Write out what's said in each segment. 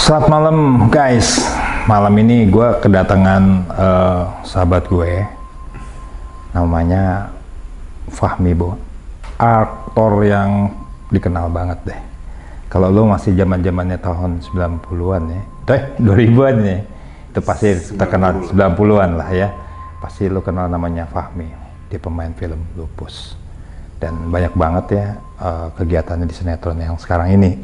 Selamat malam guys. Malam ini gue kedatangan sahabat gue, namanya Fahmi Bo, aktor yang dikenal banget deh. Kalau lo masih zamannya tahun 90-an ya, 2000-an ya, itu pasti terkenal 90-an lah ya. Pasti lo kenal namanya Fahmi. Dia pemain film Lupus dan banyak banget ya kegiatannya di sinetron yang sekarang ini.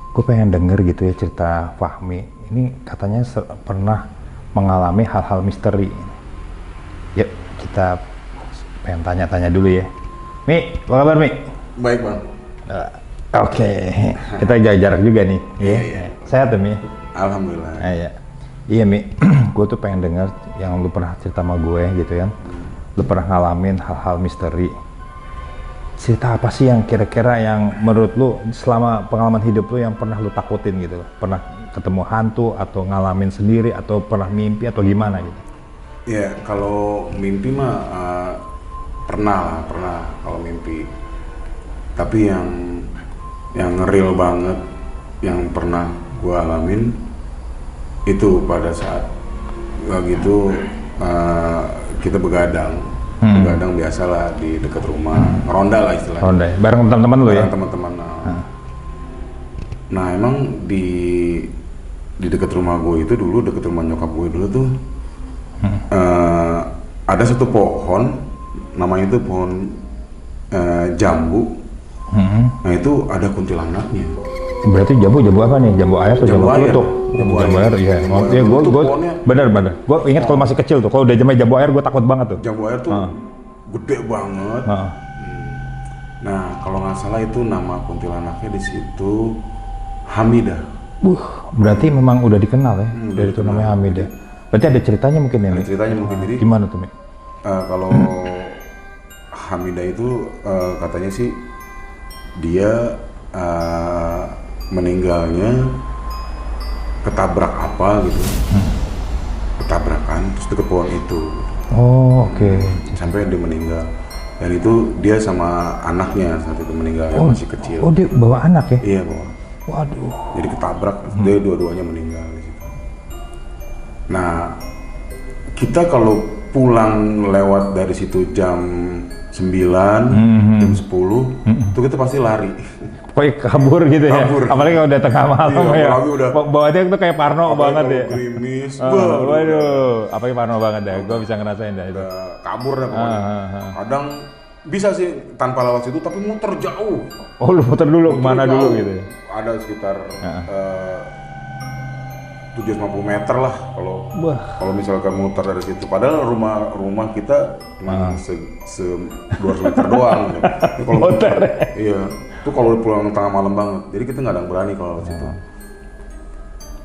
Gue pengen denger gitu ya cerita Fahmi. Ini katanya pernah mengalami hal-hal misteri. Yuk kita pengen tanya-tanya dulu ya. Mi, apa kabar Mi? Baik Bang. Oke. Kita jarak juga nih. Iya. Sehat tuh Mi? Alhamdulillah. Iya Mi, gue tuh pengen denger yang lu pernah cerita sama gue gitu kan. Lu pernah ngalamin hal-hal misteri. Cerita apa sih yang kira-kira yang menurut lu selama pengalaman hidup lu yang pernah lu takutin gitu? Pernah ketemu hantu atau ngalamin sendiri atau pernah mimpi atau gimana gitu? Ya kalau mimpi mah pernah kalau mimpi. Tapi yang real banget yang pernah gua alamin itu pada saat gitu kita begadang. Begadang biasalah di dekat rumah, ngeronda lah istilahnya. Ronda ya? Bareng teman-teman lu ya? Bareng teman-teman. Nah emang di dekat rumah gue itu dulu, dekat rumah nyokap gue dulu tuh ada satu pohon, namanya itu pohon jambu. Nah itu ada kuntilanaknya. Berarti jambu apa nih? Jambu air atau jambu klutuk? Jambu air, iya. Ya, gue bener. Gue ingat kalau masih kecil tuh, kalau udah jambu air gue takut banget tuh. Jambu air tuh gede banget. Nah kalau nggak salah itu nama kuntilanaknya di situ Hamidah. Berarti memang udah dikenal ya dari itu namanya Hamidah. Berarti ada ceritanya mungkin ya? Ada ceritanya mungkin. Jadi gimana tuh Mi? Kalau Hamidah itu katanya sih dia meninggalnya ketabrak apa gitu, ketabrakan terus deket pohon itu. Oh oke. Sampai dia meninggal, dan itu dia sama anaknya saat itu meninggal, masih kecil. Oh dia bawa anak ya? Iya bawa. Waduh. Jadi ketabrak, dia dua-duanya meninggal di situ. Nah kita kalau pulang lewat dari situ jam 9, jam 10, itu kita pasti lari. Kayak kabur gitu ya? Kabur. Apalagi kalau udah tengah malam ya? Bawanya itu kayak Parno banget ya? Gerimis, waduh, apalagi Parno banget ya? Gue bisa ngerasain dah itu. Kabur dah pokoknya. Kadang bisa sih tanpa lewat situ, tapi muter jauh. Oh lu muter dulu, kemana dulu gitu ya? Ada sekitar 750 meter lah kalau misalkan muter dari situ. Padahal rumah kita cuma 200 meter doang. Kalau muter, iya. Itu kalau pulang tengah malam banget. Jadi kita nggak ada yang berani kalau situ.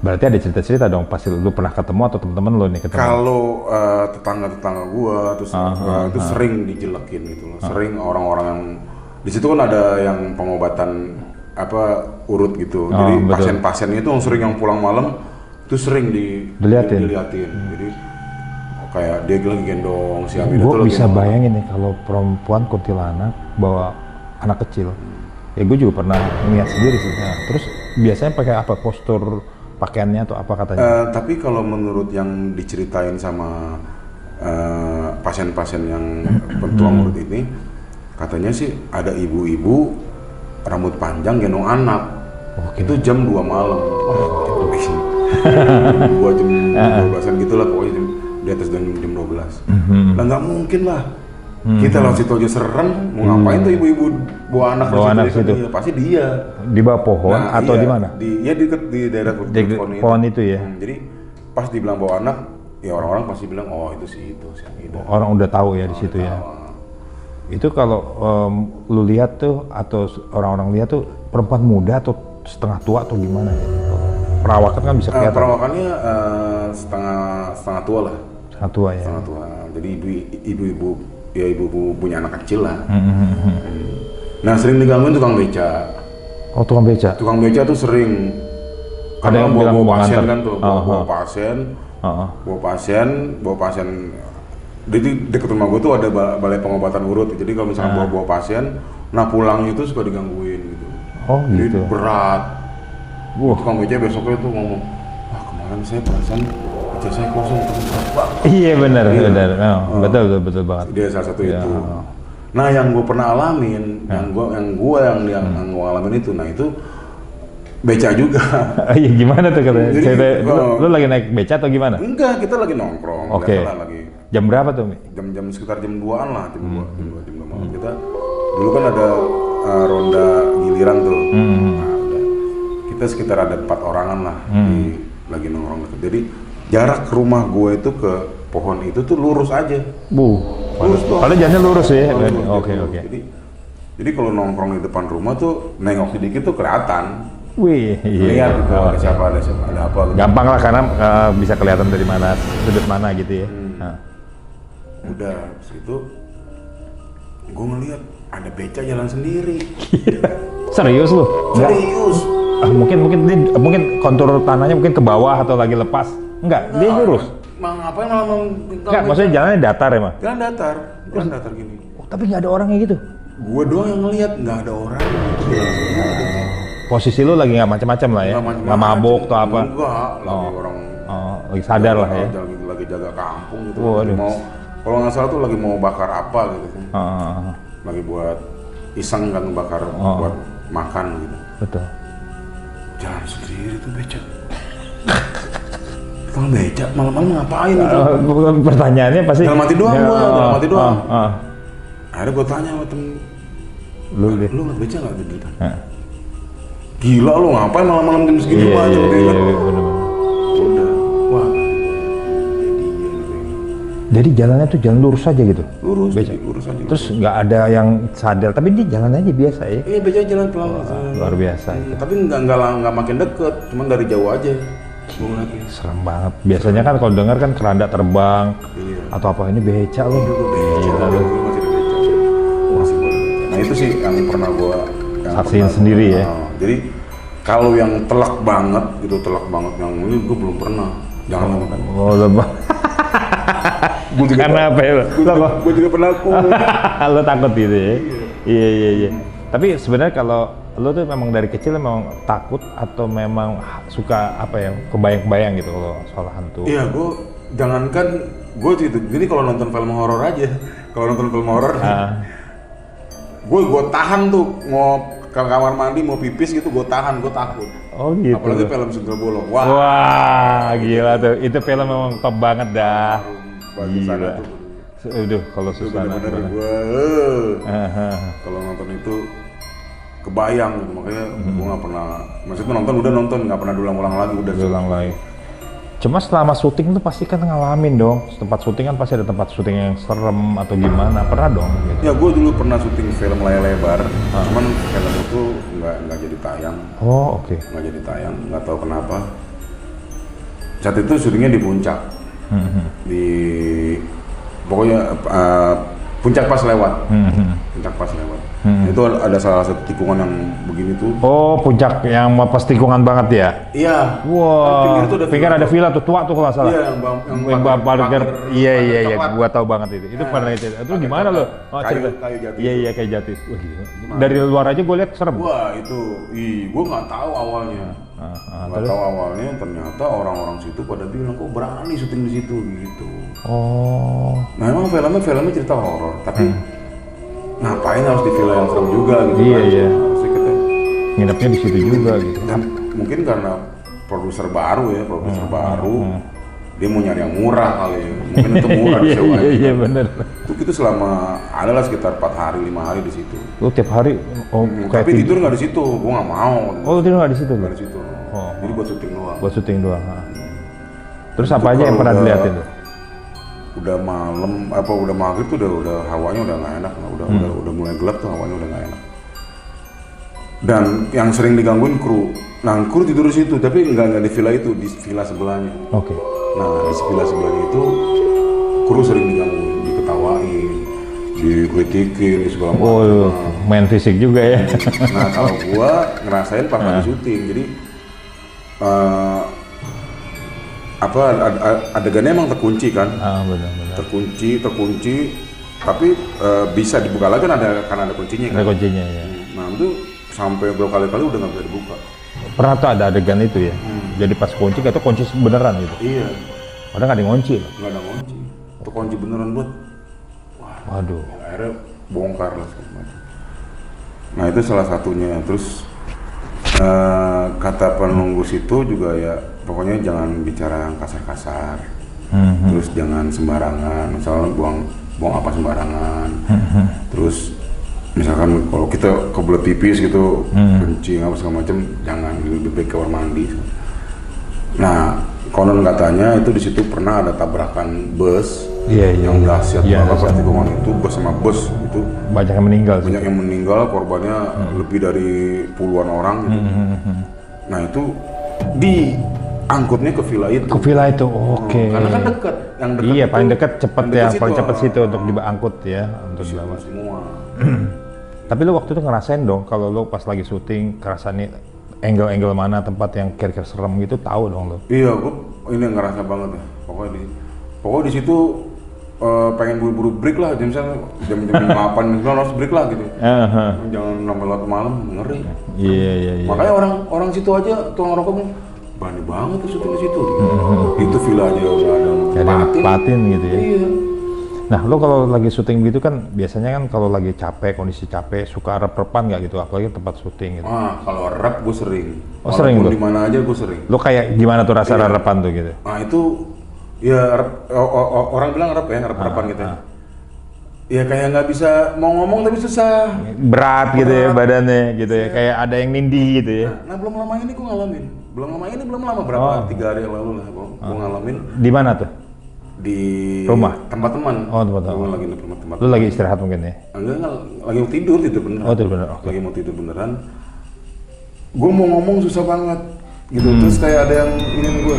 Berarti ada cerita-cerita dong pasti lu pernah ketemu atau teman-teman lu nih ketemu? Kalau tetangga-tetangga gua terus itu sering dijelekin gitu loh. Sering orang-orang yang di situ kan ada yang pengobatan urut gitu. Jadi pasien-pasiennya itu yang sering yang pulang malam itu sering diliatin. Jadi kayak dia lagi gendong si Hamidah tuh. Gue bisa bayangin nih kalau perempuan kuntilanak bawa anak kecil. Ya gue juga pernah lihat sendiri sih. Nah, terus biasanya pakai apa, postur pakaiannya atau apa katanya? Tapi kalau menurut yang diceritain sama pasien-pasien yang pentuang urut ini, katanya sih ada ibu-ibu rambut panjang gendong anak. Itu jam 2 malam. Gua jam 12-an gitu lah pokoknya, di atas jam 12. Lah nggak mungkin lah. Kita lewat situ aja serem, mau ngapain tuh ibu-ibu bawa anak situ? Pasti dia di bawah pohon atau di mana? Di daerah pohon itu ya. Jadi pas dibilang bawa anak, ya orang-orang pasti bilang itu si Hamidah. Orang udah tahu ya di situ ya. Itu kalau lu lihat tuh atau orang-orang lihat tuh perempuan muda atau setengah tua atau gimana ya? Perawakan kan bisa kelihatan. Perawakannya setengah tua lah. Setengah tua ya. Setengah tua. Jadi ibu-ibu punya anak kecil lah. Nah sering digangguin tukang beca. Oh tukang beca? Tukang beca tuh sering. Karena bawa pasien kan tuh, bawa pasien. Jadi dekat rumah gue tuh ada balai pengobatan urut. Jadi kalau misalnya bawa pasien, nah pulang itu suka digangguin gitu. Oh gitu. Jadi berat. Tukang beca besoknya tuh ngomong, wah kemarin saya perasaan beca saya kosong terus bang. Iya benar. Betul banget. Dia salah satu itu. Nah yang gue pernah alamin, yang gue alamin itu, nah itu beca juga. Iya gimana tuh katanya? Lu lagi naik beca atau gimana? Enggak, kita lagi nongkrong. Oke. Jam berapa tuh, Mi? Jam sekitar jam 2-an lah, jam 2 malam. Kita dulu kan ada ronda giliran tuh. Nah, kita sekitar ada 4 orangan lah lagi nongkrong gitu. Jadi jarak rumah gue itu ke pohon itu tuh lurus aja. Lurus tuh. Kalau jalannya lurus ya. Oke. Jadi kalau nongkrong di depan rumah tuh nengok sedikit tuh kelihatan. Wih, lihat gitu, ada siapa, ada apa gitu. Gampang lah karena bisa kelihatan dari mana, sudut mana gitu ya. Udah, situ gue ngeliat ada beca jalan sendiri. Serius lu? Serius. Mungkin kontur tanahnya mungkin ke bawah atau lagi lepas. Enggak, dia lurus. Ngapain malah enggak, maksudnya jalannya datar ya, Mas? Jalan datar gini. Oh, tapi nggak ada orangnya gitu? Gue doang yang ngeliat, nggak ada orang. Posisi lu lagi nggak macam-macam lah ya? Nggak mabok atau apa? Enggak, lagi orang. Lagi sadar lah ya? Lagi jaga kampung gitu. Kalau nggak salah tuh lagi mau bakar apa gitu. Lagi buat iseng kan bakar buat makan gitu. Betul. Jalan sendiri tuh beca. Kalau beca malam-malam ngapain gitu? Pertanyaannya pasti. Dalam mati doang gua, Akhirnya gue tanya sama temen, lu nggak beca nggak gitu? Gila lu ngapain malam-malam jam segini aja gitu kan? Bener. Udah, wah. Jadi jalannya tuh jalan lurus aja gitu? Lurus aja. Terus nggak ada yang sadar, tapi dia jalan aja biasa ya? Iya, beca jalan pelan. Luar biasa. Tapi nggak makin deket, cuman dari jauh aja. Serem banget. Biasanya kan kalau dengar kan keranda terbang atau apa, ini beca loh. Gila lu. Nah itu sih yang pernah gua saksiin sendiri ya. Jadi kalau yang telak banget yang ini gua belum pernah. Jangan lakukan. Oh, lebah. Karena apa ya? Gua juga pernah Lo takut gitu ya? Iya. Tapi sebenarnya kalau lo tuh memang dari kecil memang takut atau memang suka apa ya, kebayang-kebayang gitu kalau soal hantu? Iya, jangankan gue gitu. Jadi kalau nonton film horor aja, gue tahan tuh, mau ke kamar mandi mau pipis gitu gue tahan, gue takut. Oh gitu. Apalagi film Sundel Bolong. Wah, gila tuh. Itu film memang top banget dah. Gila. Kalau Susana bener-bener gue kalau nonton itu kebayang gitu, makanya gue nggak pernah, maksudnya udah nonton nggak pernah diulang-ulang lagi, ulang lagi. Cuma selama syuting tuh pasti kan ngalamin dong, tempat syuting kan pasti ada tempat syuting yang serem atau gimana, pernah dong gitu. Ya gue dulu pernah syuting film layar lebar, cuman film itu nggak jadi tayang. Oh oke. Nggak jadi tayang, nggak tahu kenapa. Saat itu syutingnya di puncak, di pokoknya puncak pas lewat. Itu ada salah satu tikungan yang begini tuh. Oh, puncak yang pas tikungan banget ya? Iya. Wah, pinggir ada villa tuh, tua tuh kalau nggak salah. Iya, yang parkir. Iya, gua tahu banget itu. Itu pernah itu. Itu gimana lo? Kayu jati. Iya, kayak jati. Wah, gila. Dari luar aja gue lihat serem. Wah, itu. Gua nggak tahu awalnya. Ternyata orang-orang situ pada bilang kok berani syuting di situ gitu. Oh. Nah, emang filmnya cerita horor, tapi ngapain harus di villa yang serem juga gitu? Iya. Harusnya kita nginepnya di situ juga gitu. Dan mungkin karena produser baru, dia mau nyari yang murah kali ya. Mungkin itu murah sewa. Iya benar. Itu selama adalah sekitar 4 hari 5 hari di situ. Lu tiap hari? Oh, tapi tidur nggak di situ, gua nggak mau. Oh, tidur nggak di situ? Nggak di situ. Jadi buat syuting doang. Buat syuting doang. Terus apa aja yang pernah dilihatin tuh? Udah malam, udah maghrib tuh udah hawanya udah nggak enak, udah mulai gelap tuh hawanya udah nggak enak. Dan yang sering digangguin kru. Nah, kru tidur di situ, tapi nggak di villa itu, di villa sebelahnya. Oke. Nah, di villa sebelahnya itu kru sering digangguin, diketawain, dikritikin, segala macam. Oh, main fisik juga ya. Nah, kalau gua ngerasain pas lagi syuting, jadi adegannya emang terkunci kan? Benar. Terkunci, tapi bisa dibuka lagi kan ada kuncinya kan? Ada kuncinya ya. Nah itu sampai berapa kali udah nggak bisa dibuka. Pernah tuh ada adegan itu ya. Jadi pas kunci atau kunci beneran gitu. Iya. Padahal nggak ada ngunci loh. Nggak ada kunci. Itu kunci beneran buat. Waduh. Akhirnya bongkar lah segala macam. Nah itu salah satunya. Terus kata penunggu situ juga ya pokoknya jangan bicara yang kasar-kasar. Terus jangan sembarangan, misalnya buang apa sembarangan. Terus misalkan kalau kita kebelet pipis gitu, kencing apa segala macam, jangan, lebih baik ke kamar mandi. Nah konon katanya itu di situ pernah ada tabrakan bus yang dahsyat banget pas tikungan itu, bus sama bus itu banyak yang meninggal. Banyak yang meninggal, korbannya lebih dari puluhan orang gitu. Nah itu diangkutnya ke villa itu. Ke villa itu, oke. Karena kan dekat, yang dekat. Iya, itu, paling dekat cepet ya, paling cepet situ untuk ah. diangkut ya, untuk dibawa. Semua. Tapi lu waktu itu ngerasain dong, kalau lu pas lagi syuting, kerasaannya angle-angle mana tempat yang kira-kira serem gitu, tahu dong lu? Iya, gua ini ngerasa banget ya. Pokoknya di situ pengen buru-buru break lah, jam 8 harus break lah gitu. Jangan sampai lewat malam, ngeri. Iya. Makanya orang situ aja tukang rokok bilang, berani banget tuh syuting di situ. Itu villa aja udah ada patin gitu ya. Iya. Nah, lo kalau lagi syuting gitu kan biasanya kan kalau lagi capek, kondisi capek, suka rep-repan nggak gitu, apalagi tempat syuting gitu. Kalau rep gue sering. Sering lo? Di mana aja gue sering. Lo kayak gimana tuh rasa repan tuh gitu? Nah itu ya orang bilang rep ya, rep-repan gitu. Ya kayak nggak bisa mau ngomong tapi susah. Berat gitu ya badannya gitu ya, kayak ada yang nindih gitu ya. Nah belum lama ini gue ngalamin. Belum lama berapa? 3 hari yang lalu lah gue ngalamin. Di mana tuh? Di rumah? Tempat teman. Oh, tempat teman. Gue lagi di tempat. Lu lagi istirahat mungkin ya? Enggak, lagi mau tidur beneran. Oh, tidur beneran. Okay. Lagi mau tidur beneran. Gue mau ngomong susah banget gitu. Terus kayak ada yang ingin gue,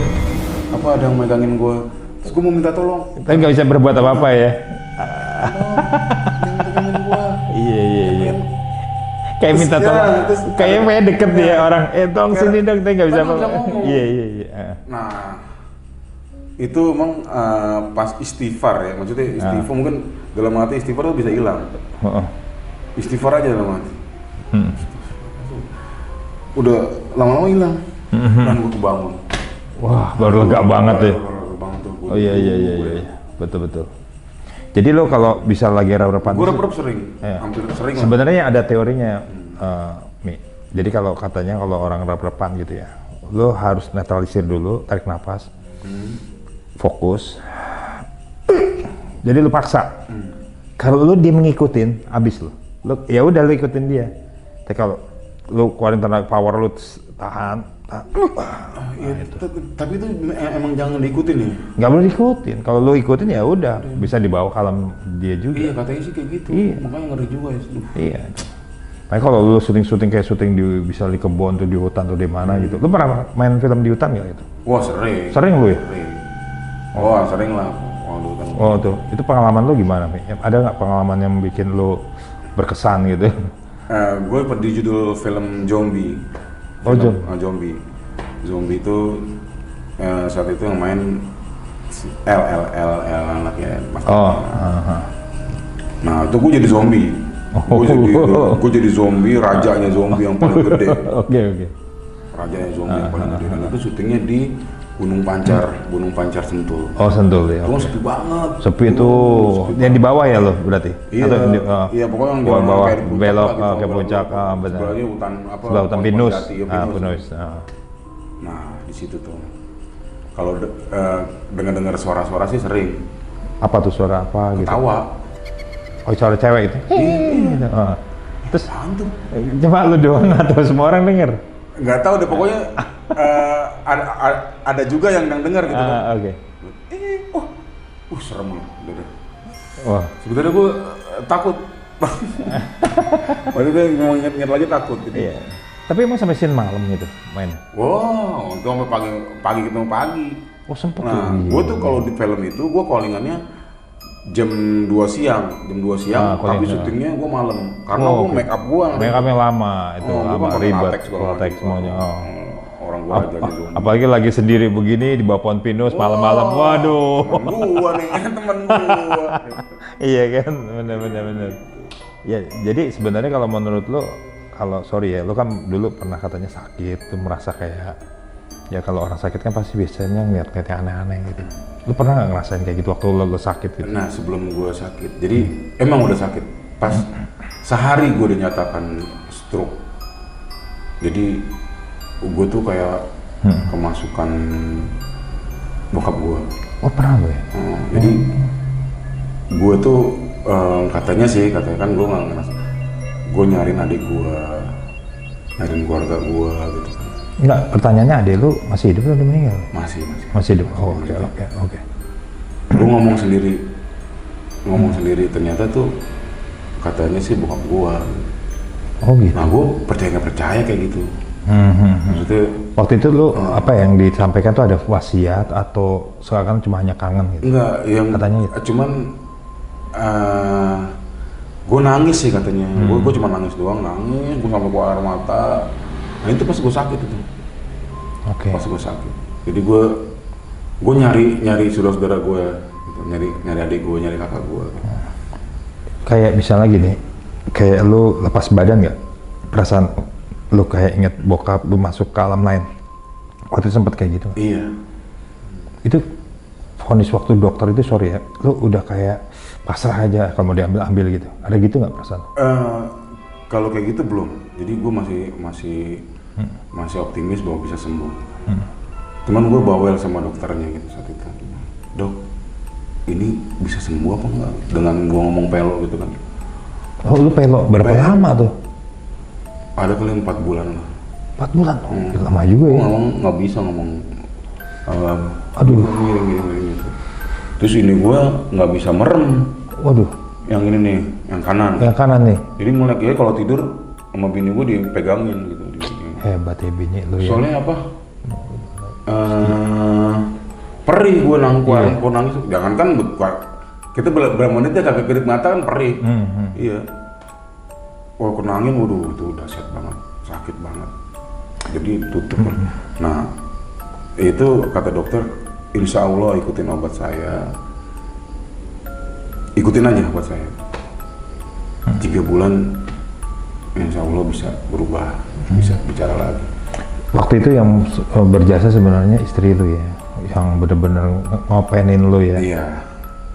ada yang megangin gue. Terus gue mau minta tolong. Tapi nggak bisa berbuat apa-apa ya? Yang megangin gue. Iya. Kayak minta tolong. Kayaknya deket dia orang. Tolong sini dong, tapi nggak bisa apa-apa. Iya. Nah, itu emang pas istighfar ya, maksudnya istighfar mungkin dalam hati istighfar tuh bisa hilang. Istighfar aja dalam hati. Udah lama-lama hilang. Dan gue kebangun. Wah, baru lega banget ya. Oh iya. Betul. Jadi lo kalau bisa lagi rep-repan, gue rep-rep sering, hampir sering. Sebenarnya ada teorinya, Mi. Jadi kalau katanya kalau orang rep-repan gitu ya, lo harus netralisir dulu, tarik nafas, fokus. Jadi lo paksa. Kalau lo dia mengikutin, abis lo. Ya udah lo ikutin dia. Tapi kalau lo keluarin tenaga power lo tahan. Tapi itu emang jangan diikutin ya? Nggak boleh diikutin. Kalau lo ikutin ya udah, bisa dibawa ke alam dia juga. Iya katanya sih kayak gitu. Iya. Makanya ngeri juga ya. Iya. Makanya kalau lo syuting kayak syuting bisa di kebun tuh, di hutan tuh, di mana gitu. Lo pernah main film di hutan nggak gitu? Wah sering. Sering lo ya? Sering. Oh sering lah. Oh tuh, itu pengalaman lo gimana, Mi? Ada nggak pengalaman yang bikin lo berkesan gitu? Gue di judul film Zombie. Zombie itu saat itu yang main L anaknya Mas. Nah itu gue jadi zombie. Gue jadi zombie, rajanya zombie yang paling gede. Oke. Rajanya zombie yang paling gede. Dan itu syutingnya di Gunung Pancar Sentul. Oh Sentul ya. Itu sepi banget. Sepi itu yang di bawah ya lo berarti? Iya pokoknya yang di bawah belok ke puncak. Benar. Sebelahnya hutan pinus. Pinus. Nah di situ tuh. Kalau dengar suara-suara sih sering. Apa tuh suara apa gitu? Ketawa. Oh suara cewek itu? Iya. Terus cuma lu doang atau semua orang denger? Nggak tahu deh pokoknya ada juga yang dengar gitu. Oke. Serem loh. Wah. Sebenarnya gue takut. Waktu itu memang ingat lagi takut gitu. Iya. Tapi emang sampai siang malam gitu main? Wow, itu sampai pagi ketemu pagi. Oh sempet. Nah, gue tuh kalau di film itu gue callingannya jam 2 siang, tapi syutingnya gue malam. Karena gue make up gue. Make upnya lama, itu lama ribet, latex semuanya. Orang gue aja gitu. Apalagi lagi sendiri begini di bawah pohon pinus malam-malam, waduh. Temen gua. Iya kan, bener. Ya, jadi sebenarnya kalau menurut lo kalau sorry ya, lu kan dulu pernah katanya sakit, lu merasa kayak ya kalau orang sakit kan pasti biasanya ngeliat yang aneh-aneh gitu. Lu pernah nggak ngerasain kayak gitu waktu lu sakit gitu? Nah sebelum gue sakit, jadi emang udah sakit. Pas sehari gue dinyatakan stroke. Jadi gue tuh kayak kemasukan bokap gue. Oh pernah lu ya? Jadi gue tuh katanya kan gue nggak ngerasa. Gue nyariin adik gue, nyariin keluarga gue gitu kan. Enggak, pertanyaannya adik lu masih hidup atau udah meninggal? Masih hidup. Oh, oke. Gue ngomong sendiri ternyata tuh katanya sih bokap gue. Oh gitu. Nah gue percaya nggak percaya kayak gitu. Maksudnya waktu itu lu apa yang disampaikan tuh ada wasiat atau seakan cuma hanya kangen gitu? Enggak, yang katanya gitu. Cuman gue nangis sih katanya. Gue cuma nangis doang, gue sampai keluar air mata. Nah itu pas gue sakit itu. Oke. Pas gue sakit. Jadi gue nyari saudara-saudara gue, gitu. nyari adik gue, nyari kakak gue. Gitu. Kayak misalnya gini, kayak lu lepas badan nggak? Perasaan lu kayak inget bokap lu masuk ke alam lain. Waktu itu sempet kayak gitu. Iya. Itu vonis waktu dokter itu sorry ya, lu udah kayak pasrah aja kalau mau diambil gitu. Ada gitu nggak perasaan? Kalau kayak gitu belum. Jadi gue masih optimis bahwa bisa sembuh. Cuman gue bawel sama dokternya gitu saat itu. Dok, ini bisa sembuh apa enggak? Dengan gue ngomong pelo gitu kan. Oh lu pelo berapa lama tuh? Ada kali 4 bulan lah. 4 bulan? Lama juga ya? Ngomong nggak bisa ngomong. Aduh. Gini. Terus ini gue nggak bisa merem. Waduh. Yang ini nih, yang kanan. Yang kanan nih? Jadi mulai kayak kalau tidur sama bini gue dipegangin gitu. Hebat ya bini lu ya. Soalnya apa? Perih gue gue nangis. Jangan kan kita berapa menit ya kagak kedip mata kan perih. Iya. Wah kenangin, waduh itu dahsyat banget, sakit banget. Jadi tutup. Nah itu kata dokter, insya Allah ikutin obat saya. Ikutin aja obat saya. 3 bulan, insya Allah bisa berubah, bisa bicara lagi. Waktu itu yang berjasa sebenarnya istri lu ya, yang bener-bener ngopenin lu ya. Iya.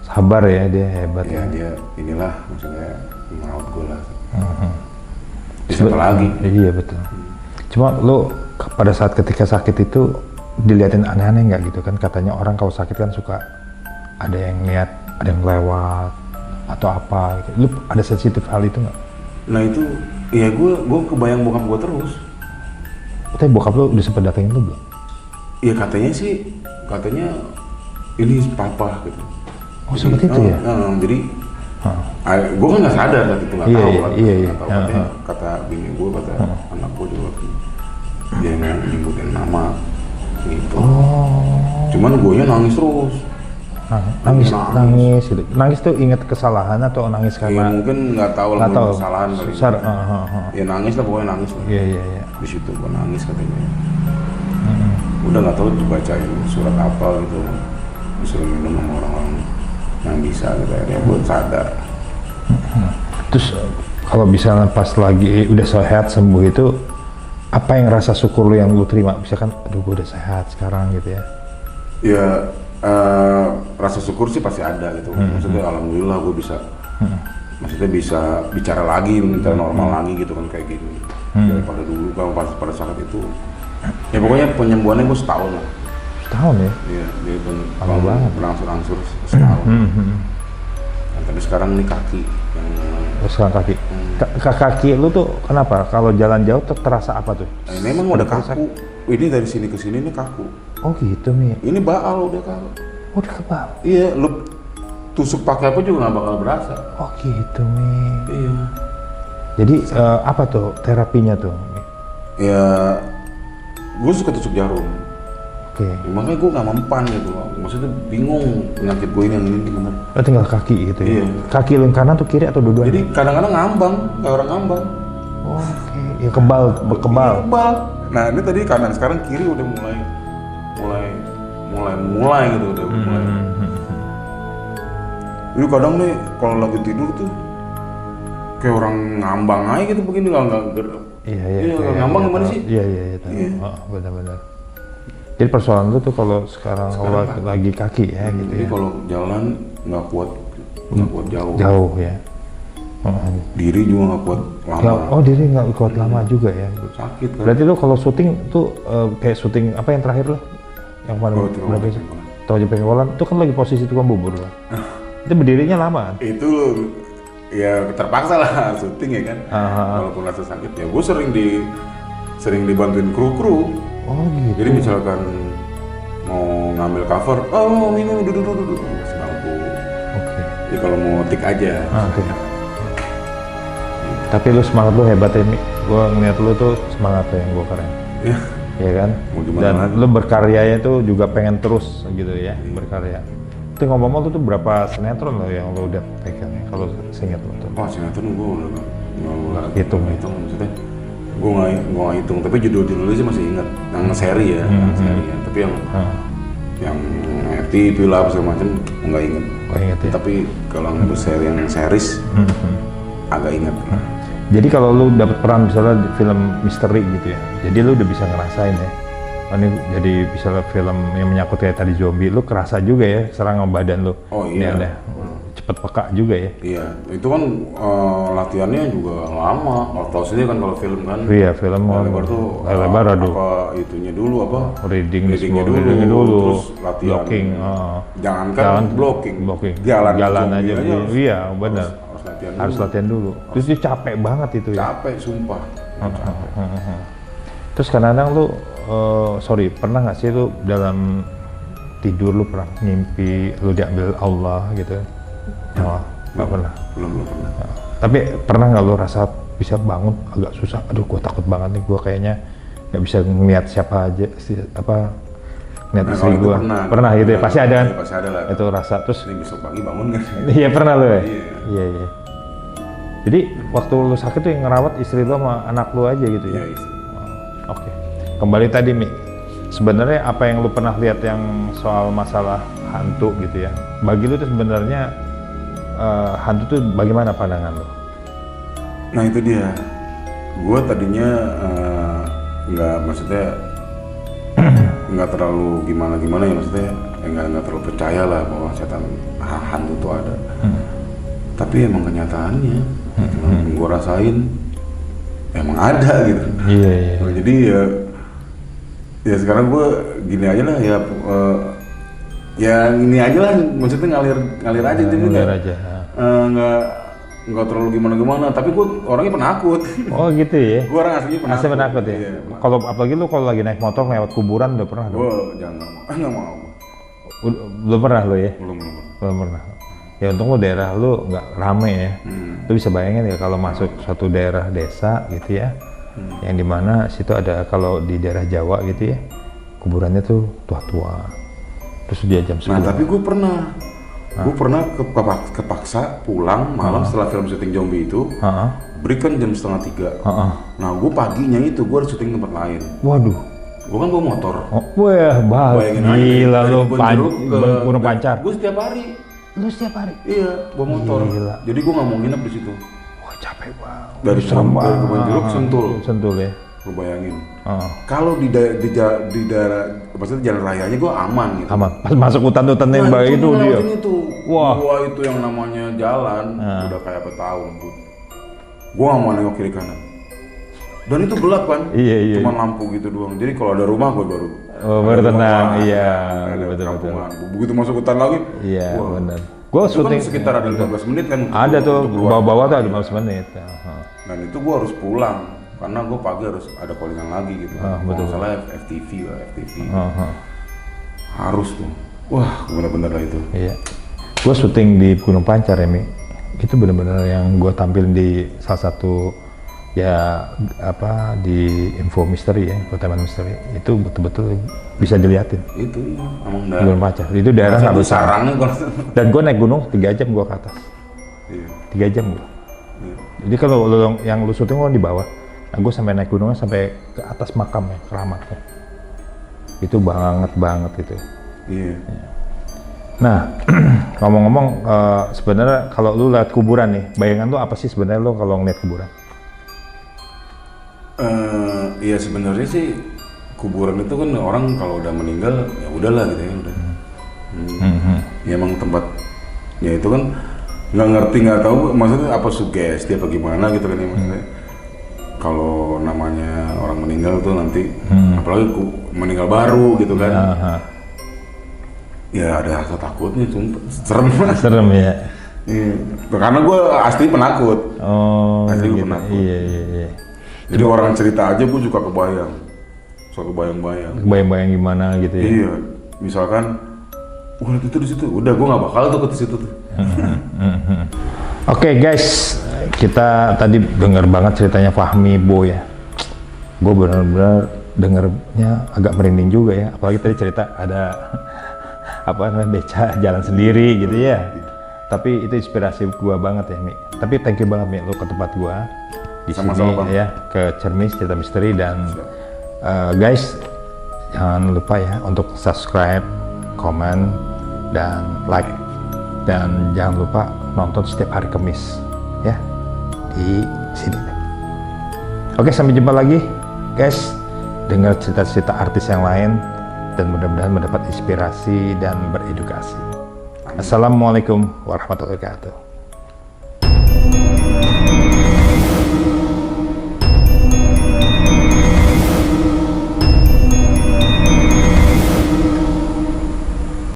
Sabar ya, dia hebat ya. Dia inilah maksudnya merawat gue lah. Siapa lagi? Iya betul. Cuma lu pada saat ketika sakit itu diliatin aneh-aneh nggak gitu kan? Katanya orang kalau sakit kan suka ada yang lihat, ada yang lewat atau apa gitu. Lu ada sensitif hal itu nggak? Nah itu, ya gue kebayang bokap gue terus. Tapi bokap lu udah sempet datengin lu belum? Iya katanya ini papa gitu. Oh seperti itu ya? Jadi gue kan nggak sadar saat itu, nggak tahu kan. Iya. Kata bini gue, kata anak gue juga dia yang nyebutin nama gitu. Cuman gue nya nangis terus. Nangis gitu. Nangis tuh inget kesalahan atau nangis karena? Ya mungkin nggak tahu lah kesalahan kali. Ya nangis lah, pokoknya nangis lah. Iya. Di situ gue nangis katanya. Udah nggak tahu dibacain surat apa gitu. Disuruh minum sama orang-orang yang bisa gitu ya, gue sadar. Terus kalau misalnya pas lagi udah sehat sembuh itu, apa yang rasa syukur lu yang lu terima? Misalkan, aduh gue udah sehat sekarang gitu ya? Ya rasa syukur sih pasti ada gitu. Maksudnya alhamdulillah gue bisa, maksudnya bisa bicara lagi, minta normal lagi gitu kan kayak gini. Daripada dulu kalau pada saat itu, ya pokoknya penyembuhannya gue setahun lah. Setahun ya? Iya, dia pun berangsur-angsur setahun. Nah, tapi sekarang ini kaki yang sekarang kaki. Kaki lu tuh kenapa? Kalau jalan jauh terasa apa tuh? Nah, memang udah kaku. Ini dari sini ke sini ini kaku. Oh gitu Mi. Ini baal udah kaku. Udah kebal. Iya, lu tusuk pakai apa juga nggak bakal berasa. Oh gitu Mi. Iya. Jadi apa tuh terapinya tuh? Ya, gue suka tusuk jarum. Oke. Makanya gue nggak mempan gitu. Maksudnya bingung penyakit gue ini yang ini gimana. Oh, tinggal kaki gitu ya? Iya. Kaki lu yang kanan tuh kiri atau dua-duanya? Jadi kadang-kadang ngambang, kayak orang ngambang. Oke. Ya kebal. Kebal. Nah ini tadi kanan, sekarang kiri udah mulai gitu, udah mulai. Jadi kadang nih kalau lagi tidur tuh kayak orang ngambang aja gitu begini nggak ngambang gimana sih? Iya. Oh, benar-benar. Jadi persoalan lu tuh kalau sekarang lagi kaki ya gitu jadi ya. kalau jalan nggak kuat jauh. Jauh ya. Diri juga nggak kuat lama. Diri nggak kuat lama juga ya. Sakit kan. Berarti lu kalau syuting tuh kayak syuting apa yang terakhir lo? Yang mana berapa sih? Tojo Pengkolan itu kan lagi posisi tukang bubur kan. Itu berdirinya lama kan? Itu ya terpaksa lah syuting ya kan. Walaupun rasa sakit ya gue sering dibantuin kru. Oh gitu. Jadi misalkan mau ngambil cover, ini duduk masih mampu. Oke. Jadi kalau mau tik aja. Oke. Tapi lu semangat lu hebat ya, Mi. Gue ngeliat lu tuh semangat tuh yang gue keren. Iya. Iya kan? Dan lu berkaryanya tuh juga pengen terus gitu ya, berkarya. Itu ngomong-ngomong lu tuh berapa sinetron lo yang lu udah pegang ya, kalau seingat lu tuh? Sinetron gue udah hitung maksudnya. Gue nggak hitung, tapi judul-judulnya sih masih ingat. Yang seri ya, seri ya. Tapi yang FTV lah segala macam nggak inget. Inget ya? Tapi kalau yang seri yang series agak inget. Jadi kalau lu dapet peran misalnya di film misteri gitu ya, jadi lu udah bisa ngerasain ya. Ini jadi misalnya film yang menyangkut kayak tadi zombie, lu kerasa juga ya serangan badan lu. Oh iya. Ini ada cepet peka juga ya. Iya, itu kan latihannya juga lama. Kalau sini kan kalau film kan. Iya, film lebar tuh lebar apa itunya dulu apa? Readingnya dulu, terus latihan. Blocking. Jangan blocking. Jalan aja. Iya, benar. Harus latihan dulu. Terus dia capek banget itu ya. Capek, sumpah. Terus kadang-kadang lu, pernah nggak sih lu dalam tidur lu pernah ngimpi lu diambil Allah gitu? Nggak pernah. Belum pernah. Tapi pernah nggak lu rasa bisa bangun agak susah? Aduh, gua takut banget nih, gua kayaknya nggak bisa ngeliat siapa aja, ngeliat istri gua. Pernah gitu ya? Pasti ada kan? Pasti ada lah. Itu rasa. Terus ini besok pagi bangun kan? Iya pernah lu ya? Iya. Jadi waktu lu sakit tuh yang ngerawat istri lu sama anak lu aja gitu ya? Iya, istri. Oke. Kembali tadi, Mi. Sebenarnya apa yang lu pernah lihat yang soal masalah hantu gitu ya? Bagi lu tuh sebenarnya hantu tuh bagaimana pandangan lu? Nah itu dia. Gua tadinya nggak terlalu gimana ya, maksudnya nggak terlalu percaya lah bahwa setan hantu tuh ada. Tapi emang kenyataannya, yang gue rasain emang ada gitu. Iya. Jadi ya sekarang gue gini aja lah ya, ya ini aja lah, maksudnya ngalir aja. Jadi nggak terlalu gimana. Tapi gue orangnya penakut. Oh gitu ya? Gue orang aslinya penakut. Asli penakut ya? Iya. Kalau apalagi lu kalau lagi naik motor lewat kuburan udah pernah? Nggak mau. Belum pernah lo ya? Belum pernah. Ya untung lu daerah lu nggak rame ya. Lu bisa bayangin ya kalau masuk suatu daerah desa gitu ya, yang dimana situ ada, kalau di daerah Jawa gitu ya, kuburannya tuh tua-tua. Terus dia jam 10. Nah tapi gue pernah kepaksa pulang malam setelah film syuting zombie itu. Break kan jam 2:30. Nah gue paginya itu gue harus syuting tempat lain. Waduh. Gue kan bawa motor. Wah, gila lu, Gunung Pancar. Gue setiap hari. Lu setiap hari? Iya, bawa motor. Gila. Jadi gue nggak mau nginep di situ. Wah, capek banget. Dari Kebun Jeruk Sentul ya. Gue bayangin. Kalau di daerah, maksudnya jalan rayanya gue aman gitu. Aman. Pas masuk hutan-hutan yang baik itu dia. Wah, itu yang namanya jalan udah kayak apa tahu. Gue nggak mau nengok kiri kanan. Dan itu gelap kan? Iya. Cuma lampu gitu doang. Jadi kalau ada rumah gue baru tenang. Iya. Betul. Begitu masuk hutan lagi. Iya, benar. Gue syuting kan sekitar ada 15 menit kan. Ada tuh bawah-bawah tuh ada 15 menit. Dan itu gue harus pulang karena gue pagi harus ada callingan lagi gitu. Betul. Masalah FTV. Harus tuh. Wah, benar-benar lah itu. Iya. Gue syuting di Gunung Pancar ya, Mi. Itu benar-benar yang gue tampilin di salah satu ya di info misteri ya, Taman Misteri itu betul-betul bisa diliatin. Itu emang Gunung Pancar. Itu daerah nggak besar. Dan gue naik gunung 3 jam gue ke atas. Iya. 3 jam gue. Iya. Jadi kalau yang lu syuting kan di bawah, nah gue sampai naik gunungnya sampai ke atas makamnya, keramatnya. Itu banget itu. Iya. Nah, ngomong-ngomong, sebenarnya kalau lu lihat kuburan nih, bayangan lu apa sih sebenarnya lu kalau ngeliat kuburan? Ya sebenarnya sih kuburan itu kan orang kalau udah meninggal ya udahlah gitu ya udah. Ya emang tempatnya itu kan nggak ngerti, nggak tahu maksudnya apa sugesti apa gimana gitu kan ya maksudnya. Kalau namanya orang meninggal tuh nanti apalagi meninggal baru gitu kan. Ya ada rasa takutnya, sumpah. Serem ya. Iya. Karena gue asli penakut. Oh, asli gue gitu. penakut. Iya. Jadi orang cerita aja gue juga kebayang. Suka kebayang-bayang. Kebayang-bayang gimana gitu ya. Iya. Misalkan itu di situ. Udah gue nggak bakal tuh ke situ tuh. Oke, guys, kita tadi dengar banget ceritanya Fahmi Bo ya. Gue benar-benar dengernya agak merinding juga ya. Apalagi tadi cerita ada beca jalan sendiri gitu ya. Tapi itu inspirasi gua banget ya, Mi. Tapi thank you banget, Mi, lu ke tempat gua di Sama-sama, sini ya, ke Cermis Cerita Misteri. Dan guys, jangan lupa ya untuk subscribe, komen, dan like. Dan jangan lupa nonton setiap hari Kamis ya di sini. Oke, sampai jumpa lagi guys. Dengar cerita-cerita artis yang lain dan mudah-mudahan mendapat inspirasi dan beredukasi. Assalamualaikum warahmatullahi wabarakatuh.